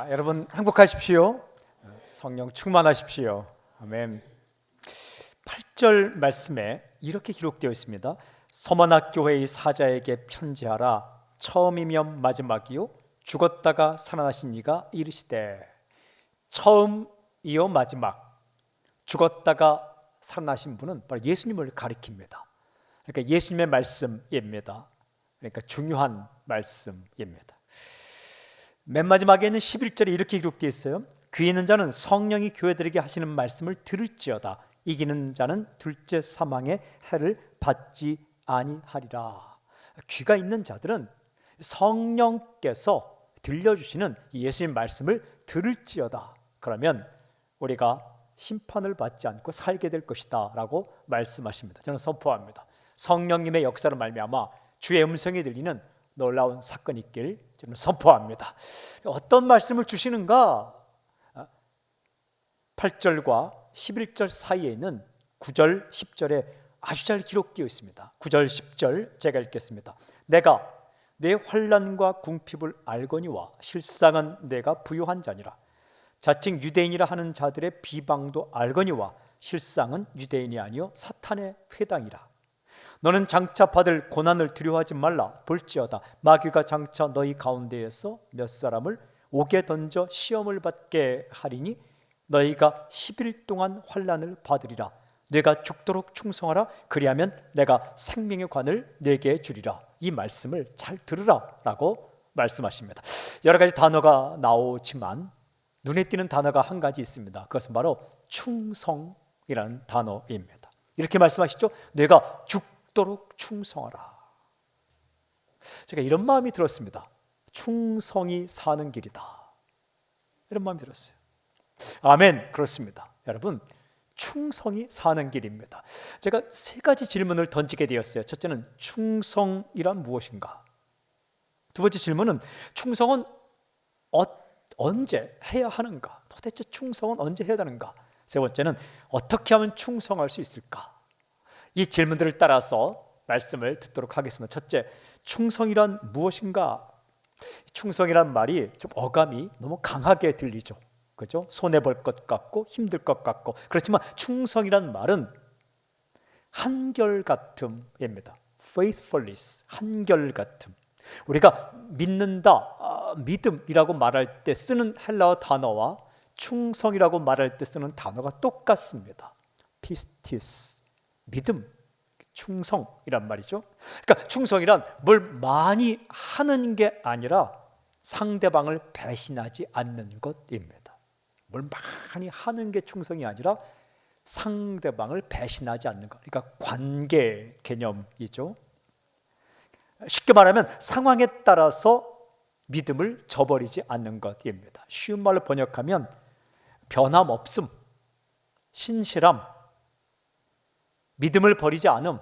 여러분 행복하십시오. 성령 충만하십시오. 아멘. 8절 말씀에 이렇게 기록되어 있습니다. 서머나 교회의 사자에게 편지하라. 처음이며 마지막이요 죽었다가 살아나신 이가 이르시되. 처음이요 마지막, 죽었다가 살아나신 분은 바로 예수님을 가리킵니다. 그러니까 예수님의 말씀입니다. 그러니까 중요한 말씀입니다. 맨 마지막에는 11절에 이렇게 기록되어 있어요. 귀 있는 자는 성령이 교회들에게 하시는 말씀을 들을지어다. 이기는 자는 둘째 사망의 해를 받지 아니하리라. 귀가 있는 자들은 성령께서 들려주시는 예수님 말씀을 들을지어다. 그러면 우리가 심판을 받지 않고 살게 될 것이다 라고 말씀하십니다. 저는 선포합니다. 성령님의 역사로 말미암아 주의 음성이 들리는 놀라운 사건이 있길 저는 선포합니다. 어떤 말씀을 주시는가? 8절과 11절 사이에는 9절, 10절에 아주 잘 기록되어 있습니다. 9절, 10절 제가 읽겠습니다. 내가 내 환난과 궁핍을 알거니와 실상은 내가 부유한 자니라. 자칭 유대인이라 하는 자들의 비방도 알거니와 실상은 유대인이 아니요 사탄의 회당이라. 너는 장차 받을 고난을 두려워하지 말라. 볼지어다 마귀가 장차 너희 가운데에서 몇 사람을 옥에 던져 시험을 받게 하리니 너희가 10일 동안 환난을 받으리라. 내가 죽도록 충성하라. 그리하면 내가 생명의 관을 내게 주리라. 이 말씀을 잘 들으라 라고 말씀하십니다. 여러 가지 단어가 나오지만 눈에 띄는 단어가 한 가지 있습니다. 그것은 바로 충성이라는 단어입니다. 이렇게 말씀하시죠. 내가 죽도록 충성하라. 제가 이런 마음이 들었습니다. 충성이 사는 길이다, 이런 마음이 들었어요. 아멘. 그렇습니다. 여러분, 충성이 사는 길입니다. 제가 세 가지 질문을 던지게 되었어요. 첫째는 충성이란 무엇인가? 두 번째 질문은 충성은 언제 해야 하는가? 도대체 충성은 언제 해야 하는가? 세 번째는 어떻게 하면 충성할 수 있을까? 이 질문들을 따라서 말씀을 듣도록 하겠습니다. 첫째, 충성이란 무엇인가? 충성이란 말이 좀 어감이 너무 강하게 들리죠. 그죠? 손해볼 것 같고 힘들 것 같고. 그렇지만 충성이란 말은 한결같음입니다. faithfulness, 한결같음. 우리가 믿는다, 믿음이라고 말할 때 쓰는 헬라어 단어와 충성이라고 말할 때 쓰는 단어가 똑같습니다. 피스티스, 믿음, 충성이란 말이죠. 그러니까 충성이란 뭘 많이 하는 게 아니라 상대방을 배신하지 않는 것입니다. 뭘 많이 하는 게 충성이 아니라 상대방을 배신하지 않는 것. 그러니까 관계 개념이죠. 쉽게 말하면 상황에 따라서 믿음을 저버리지 않는 것입니다. 쉬운 말로 번역하면 변함없음, 신실함, 믿음을 버리지 않음.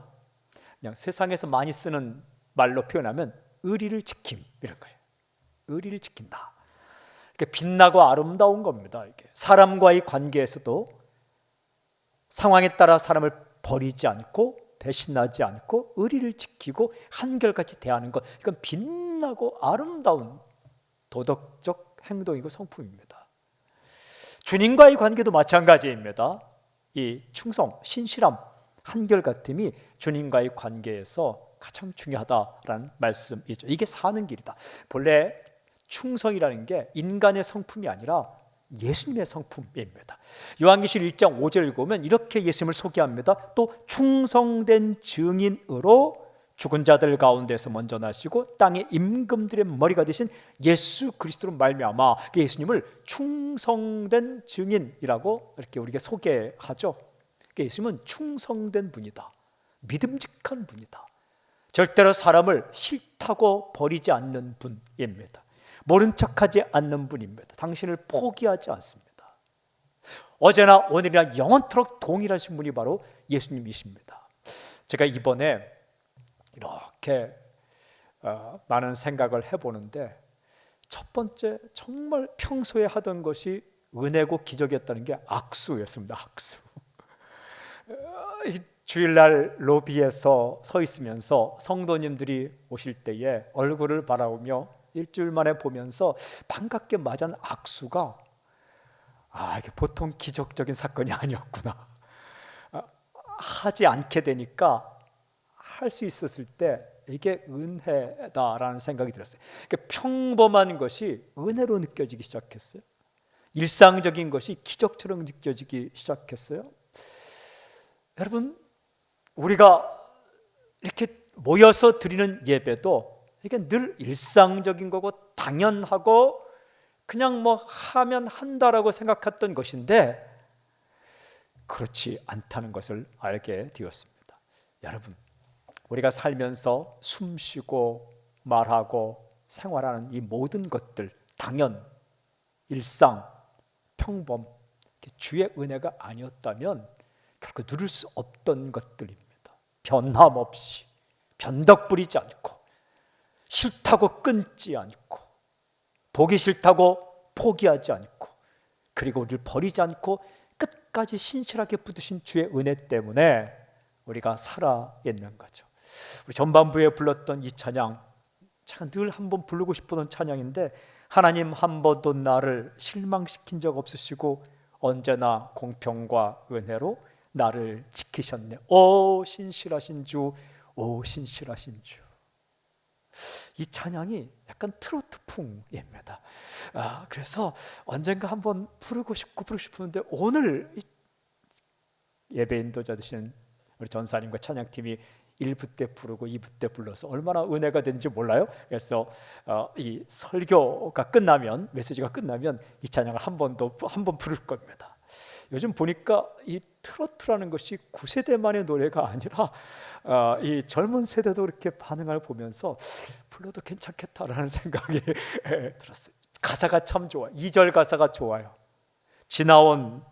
그냥 세상에서 많이 쓰는 말로 표현하면 의리를 지킴, 이런 거예요. 의리를 지킨다. 빛나고 아름다운 겁니다. 이게 사람과의 관계에서도 상황에 따라 사람을 버리지 않고 배신하지 않고 의리를 지키고 한결같이 대하는 것, 이건 빛나고 아름다운 도덕적 행동이고 성품입니다. 주님과의 관계도 마찬가지입니다. 이 충성, 신실함, 한결같음이 주님과의 관계에서 가장 중요하다라는 말씀이죠. 이게 사는 길이다. 본래 충성이라는 게 인간의 성품이 아니라 예수님의 성품입니다. 요한계시록 1장 5절 읽으면 이렇게 예수님을 소개합니다. 또 충성된 증인으로 죽은 자들 가운데서 먼저 나시고 땅의 임금들의 머리가 되신 예수 그리스도로 말미암아 예수님을 충성된 증인이라고 이렇게 우리가 소개하죠. 예수님은 충성된 분이다. 믿음직한 분이다. 절대로 사람을 싫다고 버리지 않는 분입니다. 모른 척하지 않는 분입니다. 당신을 포기하지 않습니다. 어제나 오늘이나 영원토록 동일하신 분이 바로 예수님이십니다. 제가 이번에 이렇게 많은 생각을 해보는데 첫 번째, 정말 평소에 하던 것이 은혜고 기적이었다는 게 악수였습니다. 악수. 주일날 로비에서 서 있으면서 성도님들이 오실 때에 얼굴을 바라보며 일주일 만에 보면서 반갑게 맞은 악수가 이게 보통 기적적인 사건이 아니었구나. 하지 않게 되니까 할 수 있었을 때 이게 은혜다라는 생각이 들었어요. 그러니까 평범한 것이 은혜로 느껴지기 시작했어요. 일상적인 것이 기적처럼 느껴지기 시작했어요. 여러분, 우리가 이렇게 모여서 드리는 예배도 이게 늘 일상적인 거고 당연하고 그냥 뭐 하면 한다라고 생각했던 것인데 그렇지 않다는 것을 알게 되었습니다. 여러분, 우리가 살면서 숨쉬고 말하고 생활하는 이 모든 것들, 당연, 일상, 평범, 주의 은혜가 아니었다면 결코 누릴 수 없던 것들입니다. 변함없이 변덕 부리지 않고 싫다고 끊지 않고 보기 싫다고 포기하지 않고 그리고 우리를 버리지 않고 끝까지 신실하게 붙드신 주의 은혜 때문에 우리가 살아있는 거죠. 우리 전반부에 불렀던 이 찬양, 제가 늘 한번 부르고 싶었던 찬양인데 하나님 한 번도 나를 실망시킨 적 없으시고 언제나 공평과 은혜로 나를 지키셨네. 오 신실하신 주, 오 신실하신 주. 이 찬양이 약간 트로트풍입니다. 그래서 언젠가 한번 부르고 싶었는데 오늘 예배 인도자 되시는 우리 전사님과 찬양팀이 1부 때 부르고 2부 때 불러서 얼마나 은혜가 되는지 몰라요. 그래서 이 설교가 끝나면, 메시지가 끝나면 이 찬양을 한 번 부를 겁니다. 요즘 보니까 이 트로트라는 것이 9세대만의 노래가 아니라 이 젊은 세대도 이렇게 반응을 보면서 불러도 괜찮겠다라는 생각이 들었어요. 가사가 참 좋아. 2절 가사가 좋아요. 지나온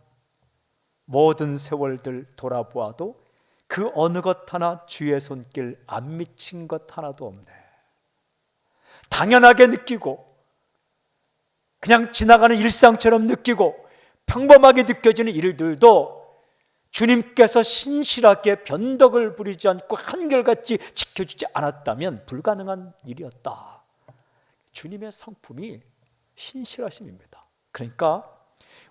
모든 세월들 돌아보아도 그 어느 것 하나 주의 손길 안 미친 것 하나도 없네. 당연하게 느끼고 그냥 지나가는 일상처럼 느끼고 평범하게 느껴지는 일들도 주님께서 신실하게 변덕을 부리지 않고 한결같이 지켜주지 않았다면 불가능한 일이었다. 주님의 성품이 신실하심입니다. 그러니까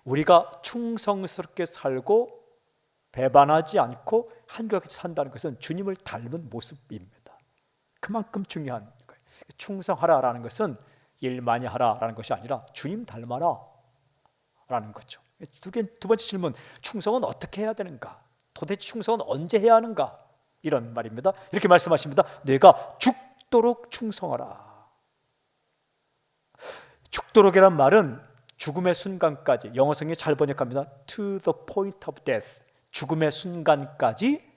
우리가 충성스럽게 살고 배반하지 않고 한결같이 산다는 것은 주님을 닮은 모습입니다. 그만큼 중요한 거예요. 충성하라라는 것은 일 많이 하라라는 것이 아니라 주님 닮아라라는 거죠. 두 번째 질문, 충성은 어떻게 해야 되는가? 도대체 충성은 언제 해야 하는가? 이런 말입니다. 이렇게 말씀하십니다. 내가 죽도록 충성하라. 죽도록이란 말은 죽음의 순간까지, 영어 성경이 잘 번역합니다. To the point of death. 죽음의 순간까지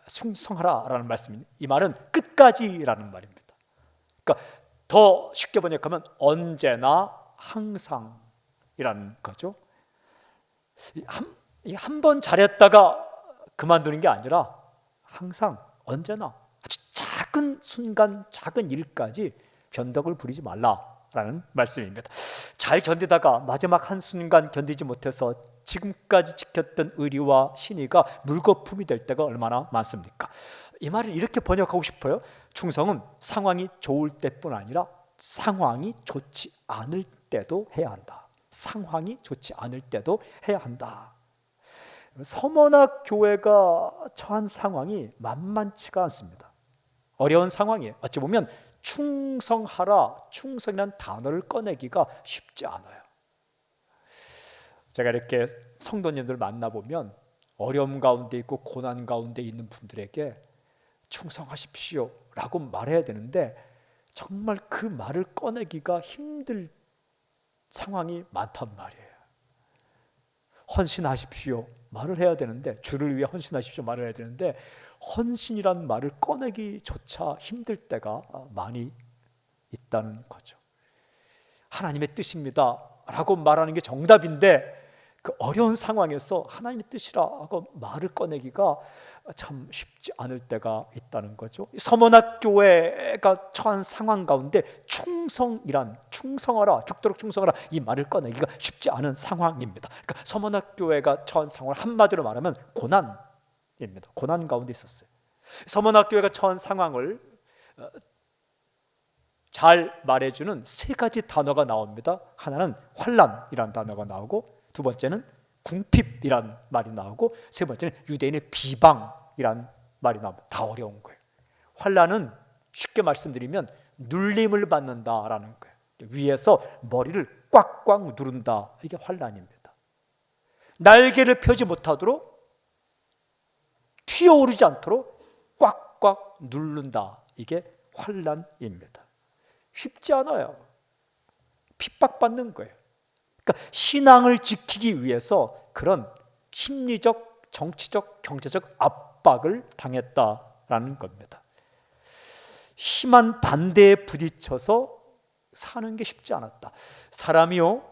충성하라라는 말씀입니다. 이 말은 끝까지라는 말입니다. 그러니까 더 쉽게 번역하면 언제나 항상이라는 거죠. 한 번 잘했다가 그만두는 게 아니라 항상 언제나 아주 작은 순간 작은 일까지 변덕을 부리지 말라라는 말씀입니다. 잘 견디다가 마지막 한순간 견디지 못해서 지금까지 지켰던 의리와 신의가 물거품이 될 때가 얼마나 많습니까? 이 말을 이렇게 번역하고 싶어요. 충성은 상황이 좋을 때뿐 아니라 상황이 좋지 않을 때도 해야 한다. 상황이 좋지 않을 때도 해야 한다. 서머나 교회가 처한 상황이 만만치가 않습니다. 어려운 상황이에요. 어찌 보면 충성하라, 충성이라는 단어를 꺼내기가 쉽지 않아요. 제가 이렇게 성도님들 만나보면 어려움 가운데 있고 고난 가운데 있는 분들에게 충성하십시오 라고 말해야 되는데 정말 그 말을 꺼내기가 힘들 상황이 많단 말이에요. 헌신하십시오 말을 해야 되는데, 주를 위해 헌신하십시오 말을 해야 되는데 헌신이란 말을 꺼내기조차 힘들 때가 많이 있다는 거죠. 하나님의 뜻입니다 라고 말하는 게 정답인데 그 어려운 상황에서 하나님의 뜻이라고 말을 꺼내기가 참 쉽지 않을 때가 있다는 거죠. 서문학교회가 처한 상황 가운데 충성하라, 죽도록 충성하라 이 말을 꺼내기가 쉽지 않은 상황입니다. 그러니까 서문학교회가 처한 상황을 한마디로 말하면 고난입니다. 고난 가운데 있었어요. 서문학교회가 처한 상황을 잘 말해주는 세 가지 단어가 나옵니다. 하나는 환난이라는 단어가 나오고, 두 번째는 궁핍이란 말이 나오고, 세 번째는 유대인의 비방이란 말이 나옵니다. 다 어려운 거예요. 환난은 쉽게 말씀드리면 눌림을 받는다라는 거예요. 위에서 머리를 꽉꽉 누른다. 이게 환난입니다. 날개를 펴지 못하도록, 튀어오르지 않도록 꽉꽉 누른다. 이게 환난입니다. 쉽지 않아요. 핍박받는 거예요. 그러니까 신앙을 지키기 위해서 그런 심리적, 정치적, 경제적 압박을 당했다라는 겁니다. 심한 반대에 부딪혀서 사는 게 쉽지 않았다. 사람이요,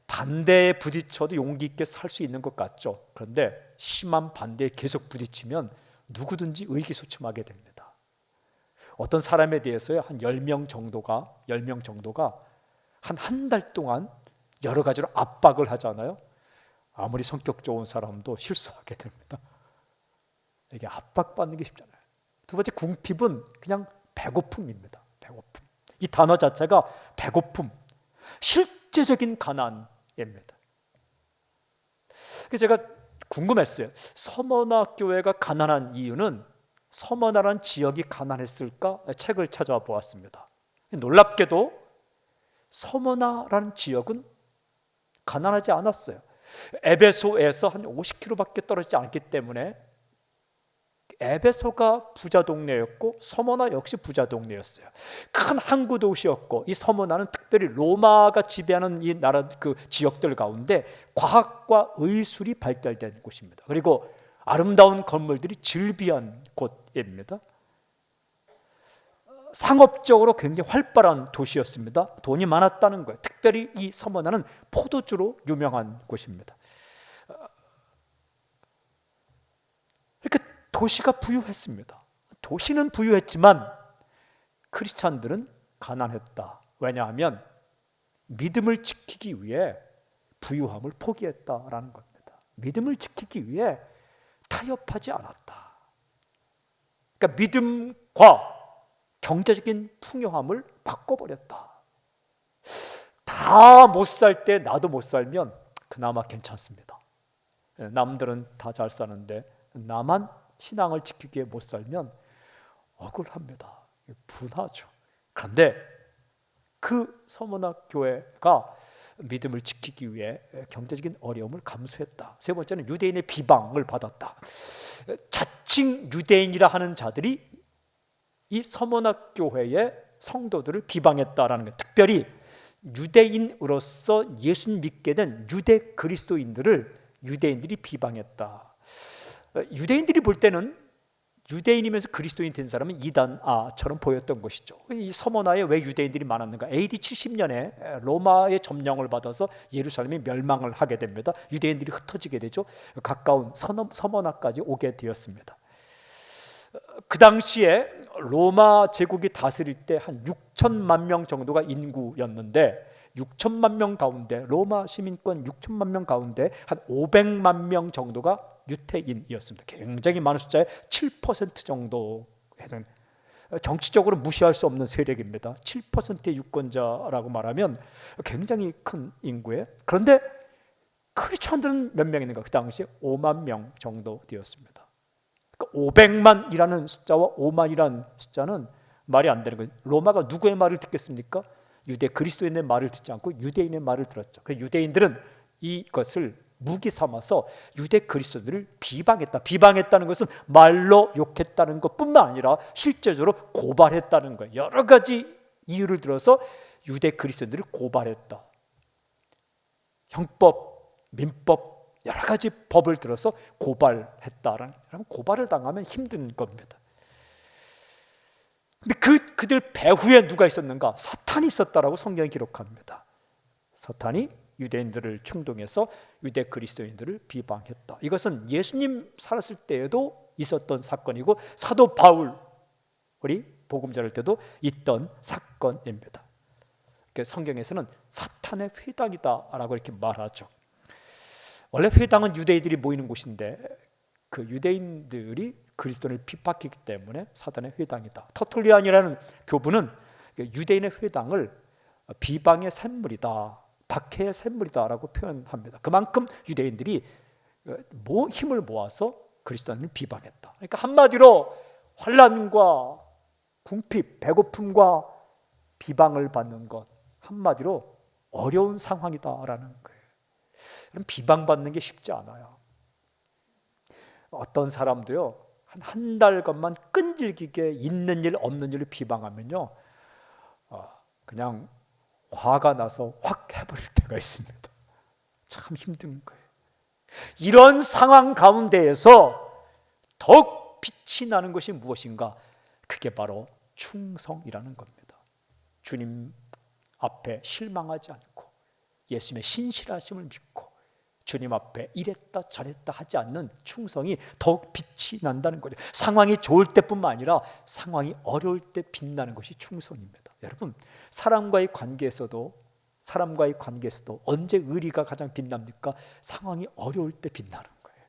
반대에 부딪혀도 용기 있게 살 수 있는 것 같죠. 그런데 심한 반대에 계속 부딪히면 누구든지 의기소침하게 됩니다. 어떤 사람에 대해서요, 한 10명 정도가 한 달 동안 여러 가지로 압박을 하잖아요. 아무리 성격 좋은 사람도 실수하게 됩니다. 이게 압박받는 게 쉽잖아요. 두 번째, 궁핍은 그냥 배고픔입니다. 배고픔. 이 단어 자체가 배고픔, 실제적인 가난입니다. 제가 궁금했어요. 서머나 교회가 가난한 이유는 서머나라는 지역이 가난했을까? 책을 찾아보았습니다. 놀랍게도 서머나라는 지역은 가난하지 않았어요. 에베소에서 한 50km밖에 떨어지지 않기 때문에 에베소가 부자 동네였고 서머나 역시 부자 동네였어요. 큰 항구 도시였고, 이 서머나는 특별히 로마가 지배하는 이 나라 그 지역들 가운데 과학과 의술이 발달된 곳입니다. 그리고 아름다운 건물들이 즐비한 곳입니다. 상업적으로 굉장히 활발한 도시였습니다. 돈이 많았다는 거예요. 특별히 이 서머나는 포도주로 유명한 곳입니다. 이렇게 도시가 부유했습니다. 도시는 부유했지만 크리스찬들은 가난했다. 왜냐하면 믿음을 지키기 위해 부유함을 포기했다라는 겁니다. 믿음을 지키기 위해 타협하지 않았다. 그러니까 믿음과 경제적인 풍요함을 바꿔버렸다. 다 못 살 때 나도 못 살면 그나마 괜찮습니다. 남들은 다 잘 사는데 나만 신앙을 지키기 위해 못 살면 억울합니다. 분하죠. 그런데 그 서머나 교회가 믿음을 지키기 위해 경제적인 어려움을 감수했다. 세 번째는 유대인의 비방을 받았다. 자칭 유대인이라 하는 자들이 이 서머나 교회의 성도들을 비방했다라는 거예요. 특별히 유대인으로서 예수 믿게 된 유대 그리스도인들을 유대인들이 비방했다. 유대인들이 볼 때는 유대인이면서 그리스도인 된 사람은 이단아처럼 보였던 것이죠. 이 서머나에 왜 유대인들이 많았는가? AD 70년에 로마의 점령을 받아서 예루살렘이 멸망을 하게 됩니다. 유대인들이 흩어지게 되죠. 가까운 서머나까지 오게 되었습니다. 그 당시에 로마 제국이 다스릴 때 한 6천만 명 정도가 인구였는데 6천만 명 가운데 로마 시민권 6천만 명 가운데 한 500만 명 정도가 유태인이었습니다. 굉장히 많은 숫자의 7% 정도 되는, 정치적으로 무시할 수 없는 세력입니다. 7%의 유권자라고 말하면 굉장히 큰 인구에, 그런데 크리스찬들은 몇 명이는가? 그 당시에 5만 명 정도 되었습니다. 그러니까 500만이라는 숫자와 5만이라는 숫자는 말이 안 되는 거예요. 로마가 누구의 말을 듣겠습니까? 유대 그리스도인의 말을 듣지 않고 유대인의 말을 들었죠. 그래서 유대인들은 이것을 무기 삼아서 유대 그리스도들을 비방했다. 비방했다는 것은 말로 욕했다는 것뿐만 아니라 실제적으로 고발했다는 거예요. 여러 가지 이유를 들어서 유대 그리스도들을 고발했다. 형법, 민법, 여러 가지 법을 들어서 고발했다라는, 고발을 당하면 힘든 겁니다. 근데 그들 배후에 누가 있었는가? 사탄이 있었다라고 성경이 기록합니다. 사탄이 유대인들을 충동해서 유대 그리스도인들을 비방했다. 이것은 예수님 살았을 때에도 있었던 사건이고 사도 바울이 복음 전할 때도 있던 사건입니다. 성경에서는 사탄의 회당이다라고 이렇게 말하죠. 원래 회당은 유대인들이 모이는 곳인데 그 유대인들이 그리스도를 핍박했기 때문에 사탄의 회당이다. 터툴리안이라는 교부는 유대인의 회당을 비방의 샘물이다, 박해의 샘물이다라고 표현합니다. 그만큼 유대인들이 힘을 모아서 그리스도인을 비방했다. 그러니까 한마디로 환난과 궁핍, 배고픔과 비방을 받는 것, 한마디로 어려운 상황이다라는 거예요. 그럼 비방받는 게 쉽지 않아요. 어떤 사람도요, 한 달간만 끈질기게 있는 일 없는 일을 비방하면요, 그냥 화가 나서 확 해버릴 때가 있습니다. 참 힘든 거예요. 이런 상황 가운데에서 더욱 빛이 나는 것이 무엇인가? 그게 바로 충성이라는 겁니다. 주님 앞에 실망하지 않고 예수님의 신실하심을 믿고 주님 앞에 이랬다 저랬다 하지 않는 충성이 더욱 빛이 난다는 거죠. 상황이 좋을 때뿐만 아니라 상황이 어려울 때 빛나는 것이 충성입니다. 여러분, 사람과의 관계에서도 언제 의리가 가장 빛납니까? 상황이 어려울 때 빛나는 거예요.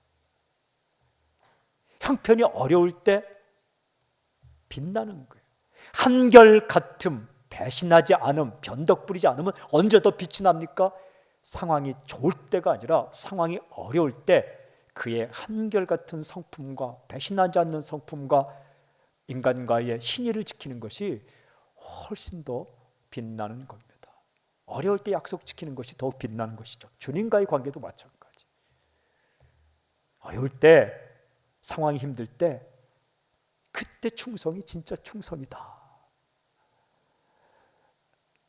형편이 어려울 때 빛나는 거예요. 한결같음, 배신하지 않음, 변덕 부리지 않으면 언제 더 빛이 납니까? 상황이 좋을 때가 아니라 상황이 어려울 때 그의 한결같은 성품과 배신하지 않는 성품과 인간과의 신의를 지키는 것이 훨씬 더 빛나는 겁니다. 어려울 때 약속 지키는 것이 더욱 빛나는 것이죠. 주님과의 관계도 마찬가지. 어려울 때, 상황이 힘들 때 그때 충성이 진짜 충성이다.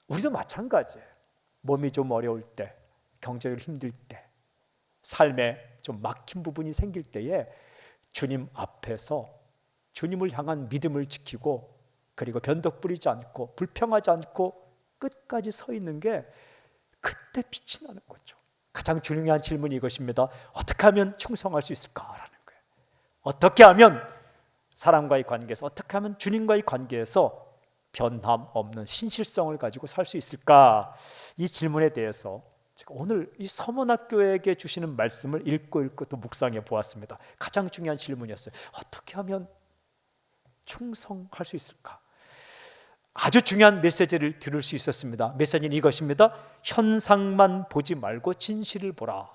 우리도 마찬가지예요. 몸이 좀 어려울 때, 경제적으로 힘들 때, 삶에 좀 막힌 부분이 생길 때에 주님 앞에서 주님을 향한 믿음을 지키고 그리고 변덕 부리지 않고 불평하지 않고 끝까지 서 있는 게 그때 빛이 나는 거죠. 가장 중요한 질문이 이것입니다. 어떻게 하면 충성할 수 있을까라는 거예요. 어떻게 하면 사람과의 관계에서, 어떻게 하면 주님과의 관계에서 변함 없는 신실성을 가지고 살 수 있을까? 이 질문에 대해서 제가 오늘 이 서문학교에게 주시는 말씀을 읽고 또 묵상해 보았습니다. 가장 중요한 질문이었어요. 어떻게 하면 충성할 수 있을까? 아주 중요한 메시지를 들을 수 있었습니다. 메시지는 이것입니다. 현상만 보지 말고 진실을 보라.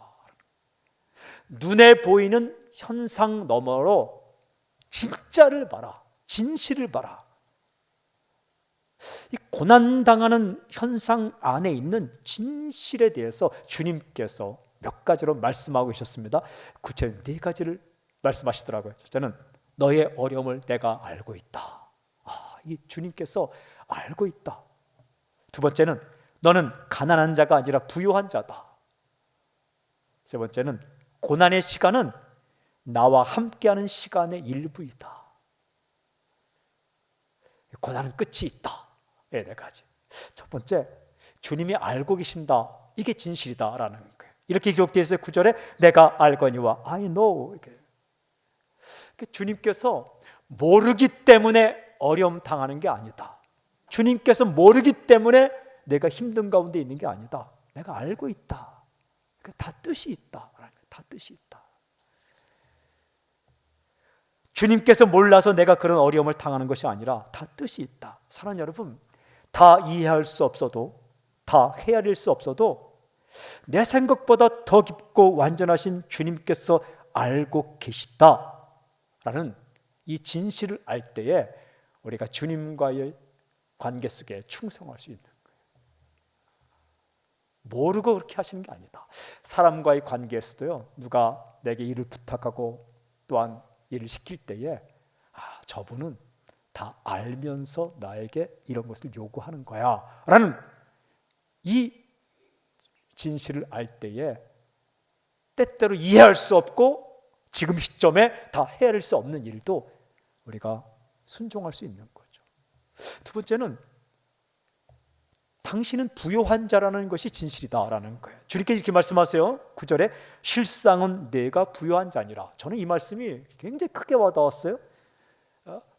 눈에 보이는 현상 너머로 진짜를 봐라. 진실을 봐라. 이 고난당하는 현상 안에 있는 진실에 대해서 주님께서 몇 가지로 말씀하고 계셨습니다. 구체적으로 4가지를 말씀하시더라고요. 첫째는 너의 어려움을 내가 알고 있다. 이 주님께서 알고 있다. 두 번째는 너는 가난한 자가 아니라 부유한 자다. 세 번째는 고난의 시간은 나와 함께하는 시간의 일부이다. 고난은 끝이 있다. 4가지. 첫 번째, 주님이 알고 계신다. 이게 진실이다라는 거예요. 이렇게 기록되어 있어요. 9절에 내가 알거니와 I know. 이렇게 주님께서 모르기 때문에 어려움 당하는 게 아니다. 주님께서 모르기 때문에 내가 힘든 가운데 있는 게 아니다. 내가 알고 있다. 다 뜻이 있다. 다 뜻이 있다. 주님께서 몰라서 내가 그런 어려움을 당하는 것이 아니라 다 뜻이 있다. 사랑하는 여러분, 다 이해할 수 없어도, 다 헤아릴 수 없어도 내 생각보다 더 깊고 완전하신 주님께서 알고 계시다라는 이 진실을 알 때에 우리가 주님과의 관계 속에 충성할 수 있는 거예요. 모르고 그렇게 하시는 게 아니다. 사람과의 관계에서도요, 누가 내게 일을 부탁하고 또한 일을 시킬 때에 저분은 다 알면서 나에게 이런 것을 요구하는 거야 라는 이 진실을 알 때에 때때로 이해할 수 없고 지금 시점에 다 헤아릴 수 없는 일도 우리가 순종할 수 있는 거죠. 두 번째는 당신은 부요한 자라는 것이 진실이다라는 거예요. 주님께서 이렇게 말씀하세요. 9절에 실상은 내가 부요한 자니라. 저는 이 말씀이 굉장히 크게 와닿았어요.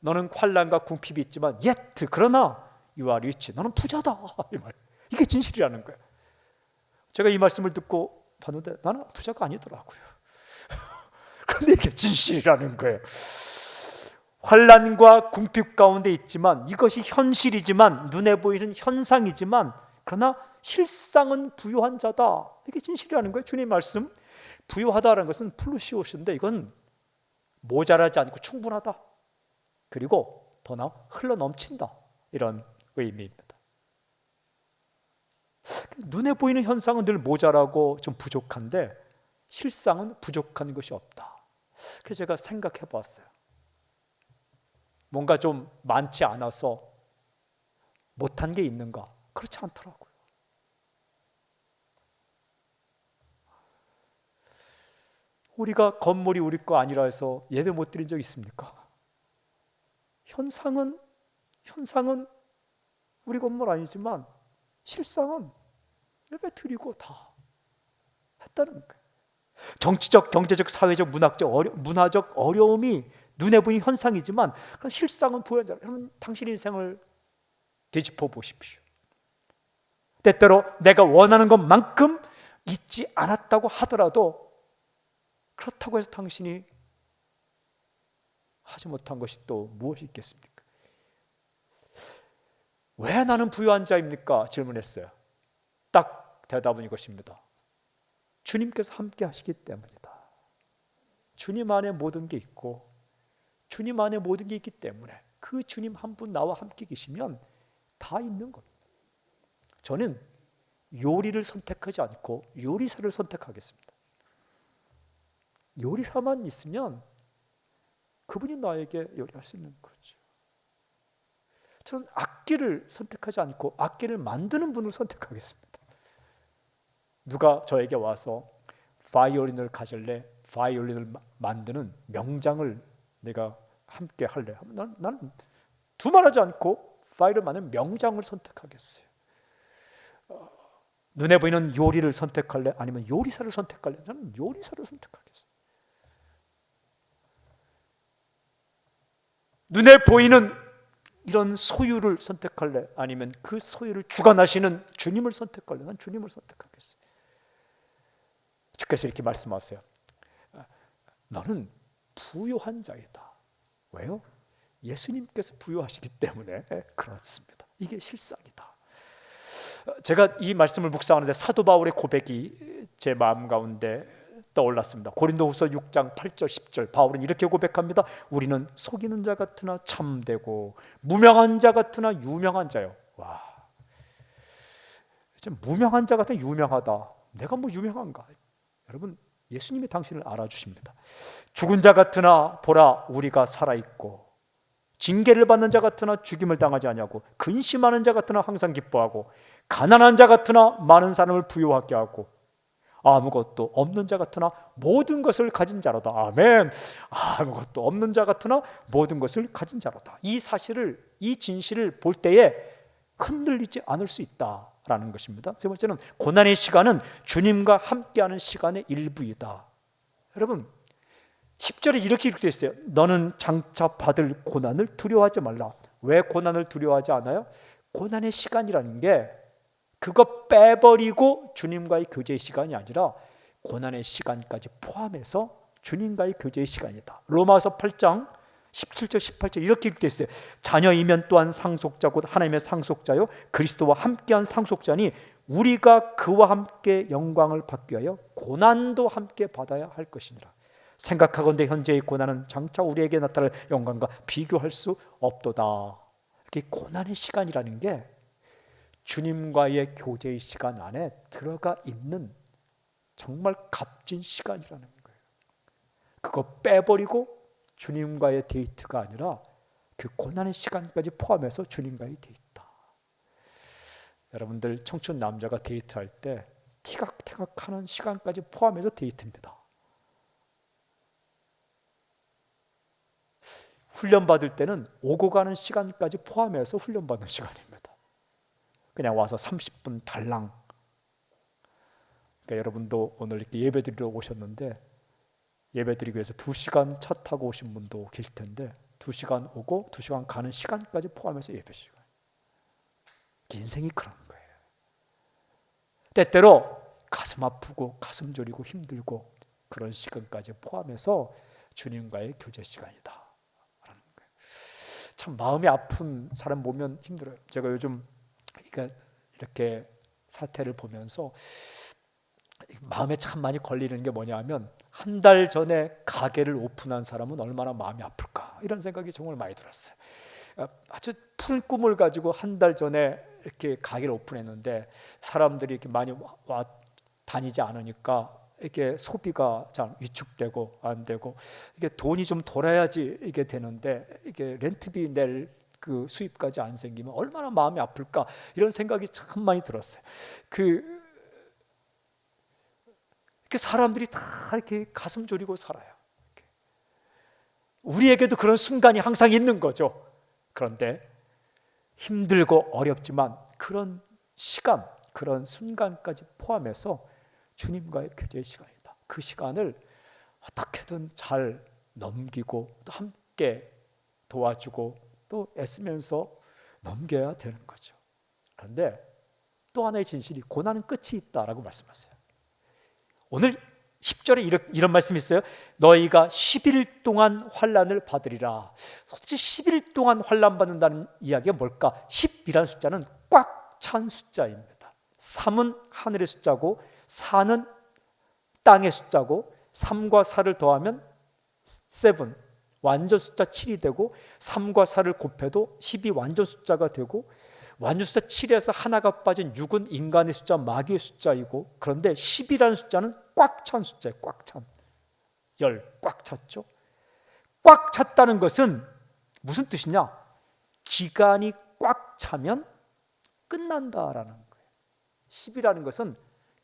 너는 환난과 궁핍이 있지만 yet 그러나 you are rich. 너는 부자다. 이 말. 이게 진실이라는 거예요. 제가 이 말씀을 듣고 봤는데 나는 부자가 아니더라고요. 그런데 이게 진실이라는 거예요. 환난과 궁핍 가운데 있지만 이것이 현실이지만 눈에 보이는 현상이지만 그러나 실상은 부유한 자다. 이게 진실이라는 거예요. 주님 말씀. 부유하다는 것은 플루시오스인데 이건 모자라지 않고 충분하다. 그리고 더 나아 흘러 넘친다. 이런 의미입니다. 눈에 보이는 현상은 늘 모자라고 좀 부족한데 실상은 부족한 것이 없다. 그래서 제가 생각해 봤어요. 뭔가 좀 많지 않아서 못한 게 있는가? 그렇지 않더라고요. 우리가 건물이 우리 거 아니라 해서 예배 못 드린 적 있습니까? 현상은 우리 건물 아니지만 실상은 예배 드리고 다 했다는 거예요. 정치적, 경제적, 사회적, 문화적 어려움이 눈에 보이는 현상이지만 실상은 부연자. 여러분 당신 인생을 되짚어 보십시오. 때때로 내가 원하는 것만큼 있지 않았다고 하더라도 그렇다고 해서 당신이 하지 못한 것이 또 무엇이 있겠습니까? 왜 나는 부유한 자입니까? 질문했어요. 딱 대답은 이것입니다. 주님께서 함께 하시기 때문이다. 주님 안에 모든 게 있고 주님 안에 모든 게 있기 때문에 그 주님 한 분 나와 함께 계시면 다 있는 겁니다. 저는 요리를 선택하지 않고 요리사를 선택하겠습니다. 요리사만 있으면 그분이 나에게 요리할 수 있는 거죠. 저는 악기를 선택하지 않고 악기를 만드는 분을 선택하겠습니다. 누가 저에게 와서 바이올린을 가질래? 바이올린을 만드는 명장을 내가 함께 할래? 나는 두말하지 않고 바이올린 만드는 명장을 선택하겠어요. 눈에 보이는 요리를 선택할래? 아니면 요리사를 선택할래? 저는 요리사를 선택하겠어요. 눈에 보이는 이런 소유를 선택할래? 아니면 그 소유를 주관하시는 주님을 선택할래? 난 주님을 선택하겠어요. 주께서 이렇게 말씀하세요. 너는 부유한 자이다. 왜요? 예수님께서 부유하시기 때문에 그렇습니다. 이게 실상이다. 제가 이 말씀을 묵상하는데 사도 바울의 고백이 제 마음 가운데 떠올랐습니다. 고린도후서 6장 8절 10절 바울은 이렇게 고백합니다. 우리는 속이는 자 같으나 참되고 무명한 자 같으나 유명한 자요. 와, 무명한 자 같으나 유명하다. 내가 뭐 유명한가? 여러분 예수님이 당신을 알아주십니다. 죽은 자 같으나 보라 우리가 살아있고 징계를 받는 자 같으나 죽임을 당하지 아니하고 근심하는 자 같으나 항상 기뻐하고 가난한 자 같으나 많은 사람을 부유하게 하고 아무것도 없는 자 같으나 모든 것을 가진 자로다. 아멘. 아무것도 없는 자 같으나 모든 것을 가진 자로다. 이 사실을, 이 진실을 볼 때에 흔들리지 않을 수 있다라는 것입니다. 세 번째는 고난의 시간은 주님과 함께하는 시간의 일부이다. 여러분 10절에 이렇게 되어 있어요. 너는 장차 받을 고난을 두려워하지 말라. 왜 고난을 두려워하지 않아요? 고난의 시간이라는 게 그거 빼버리고 주님과의 교제의 시간이 아니라 고난의 시간까지 포함해서 주님과의 교제의 시간이다. 로마서 8장 17절 18절 이렇게 되어 있어요. 자녀이면 또한 상속자 곧 하나님의 상속자요 그리스도와 함께한 상속자니 우리가 그와 함께 영광을 받기 위하여 고난도 함께 받아야 할 것이니라. 생각하건대 현재의 고난은 장차 우리에게 나타날 영광과 비교할 수 없도다. 이렇게 고난의 시간이라는 게 주님과의 교제의 시간 안에 들어가 있는 정말 값진 시간이라는 거예요. 그거 빼버리고 주님과의 데이트가 아니라 그 고난의 시간까지 포함해서 주님과의 데이트다. 여러분들 청춘 남자가 데이트할 때 티각태각하는 시간까지 포함해서 데이트입니다. 훈련받을 때는 오고 가는 시간까지 포함해서 훈련받는 시간입니다. 그냥 와서 30분 달랑. 그러니까 여러분도 오늘 이렇게 예배드리러 오셨는데 예배드리기 위해서 2시간 차 타고 오신 분도 계실 텐데 2시간 오고 2시간 가는 시간까지 포함해서 예배 시간. 인생이 그런 거예요. 때때로 가슴 아프고 가슴 저리고 힘들고 그런 시간까지 포함해서 주님과의 교제 시간이다. 참 마음이 아픈 사람 보면 힘들어요. 제가 요즘 이렇게 사태를 보면서 마음에 참 많이 걸리는 게 뭐냐면 한 달 전에 가게를 오픈한 사람은 얼마나 마음이 아플까 이런 생각이 정말 많이 들었어요. 아주 푸른 꿈을 가지고 한 달 전에 이렇게 가게를 오픈했는데 사람들이 이렇게 많이 와 다니지 않으니까 이렇게 소비가 잘 위축되고 안 되고 이게 돈이 좀 돌아야지 이게 되는데 이게 렌트비 낼 그 수입까지 안 생기면 얼마나 마음이 아플까 이런 생각이 참 많이 들었어요. 사람들이 다 이렇게 가슴 졸이고 살아요. 우리에게도 그런 순간이 항상 있는 거죠. 그런데 힘들고 어렵지만 그런 시간, 그런 순간까지 포함해서 주님과의 교제의 시간이다. 그 시간을 어떻게든 잘 넘기고 또 함께 도와주고 또 애쓰면서 넘겨야 되는 거죠. 그런데 또 하나의 진실이 고난은 끝이 있다라고 말씀하세요. 오늘 10절에 이런 말씀이 있어요. 너희가 10일 동안 환난을 받으리라. 도대체 10일 동안 환난 받는다는 이야기가 뭘까? 10이라는 숫자는 꽉 찬 숫자입니다. 3은 하늘의 숫자고 4는 땅의 숫자고 3과 4를 더하면 7, 완전 숫자 7이 되고 3과 4를 곱해도 10이 완전 숫자가 되고 완전 숫자 7에서 하나가 빠진 6은 인간의 숫자, 마귀의 숫자이고 그런데 10이라는 숫자는 꽉 찬 숫자예요. 꽉 찬. 꽉 찼죠. 꽉 찼다는 것은 무슨 뜻이냐? 기간이 꽉 차면 끝난다라는 거예요. 10이라는 것은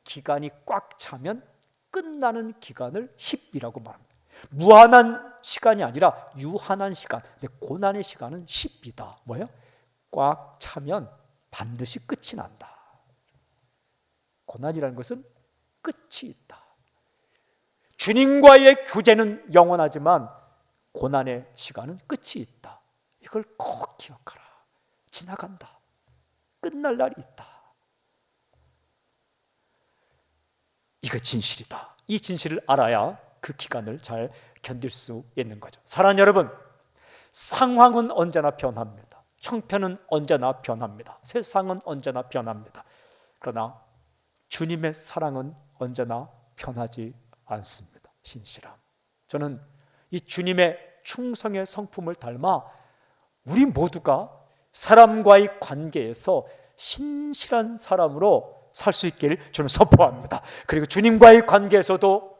기간이 꽉 차면 끝나는 기간을 10이라고 말합니다. 무한한 시간이 아니라 유한한 시간. 근데 고난의 시간은 10이다. 뭐예요? 꽉 차면 반드시 끝이 난다. 고난이라는 것은 끝이 있다. 주님과의 교제는 영원하지만 고난의 시간은 끝이 있다. 이걸 꼭 기억하라. 지나간다. 끝날 날이 있다. 이거 진실이다. 이 진실을 알아야 그 기간을 잘 견딜 수 있는 거죠. 사랑하는 여러분, 상황은 언제나 변합니다. 형편은 언제나 변합니다. 세상은 언제나 변합니다. 그러나 주님의 사랑은 언제나 변하지 않습니다. 신실함. 저는 이 주님의 충성의 성품을 닮아 우리 모두가 사람과의 관계에서 신실한 사람으로 살 수 있기를 저는 선포합니다. 그리고 주님과의 관계에서도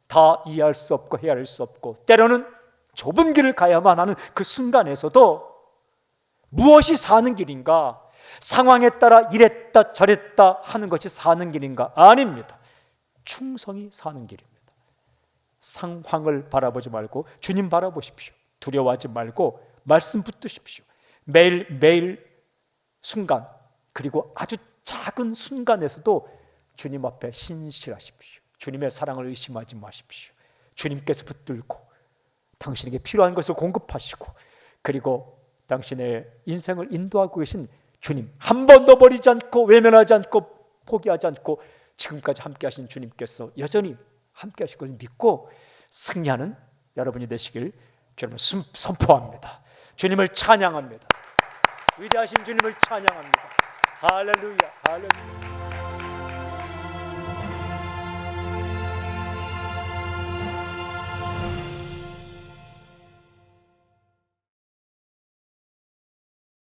다 이해할 수 없고 헤아릴 수 없고 때로는 좁은 길을 가야만 하는 그 순간에서도 무엇이 사는 길인가? 상황에 따라 이랬다 저랬다 하는 것이 사는 길인가? 아닙니다. 충성이 사는 길입니다. 상황을 바라보지 말고 주님 바라보십시오. 두려워하지 말고 말씀 붙드십시오. 매일 순간 그리고 아주 작은 순간에서도 주님 앞에 신실하십시오. 주님의 사랑을 의심하지 마십시오. 주님께서 붙들고 당신에게 필요한 것을 공급하시고 그리고 당신의 인생을 인도하고 계신 주님, 한 번도 버리지 않고 외면하지 않고 포기하지 않고 지금까지 함께 하신 주님께서 여전히 함께 하실 것을 믿고 승리하는 여러분이 되시길 주님을 선포합니다. 주님을 찬양합니다. 위대하신 주님을 찬양합니다. 할렐루야, 할렐루야.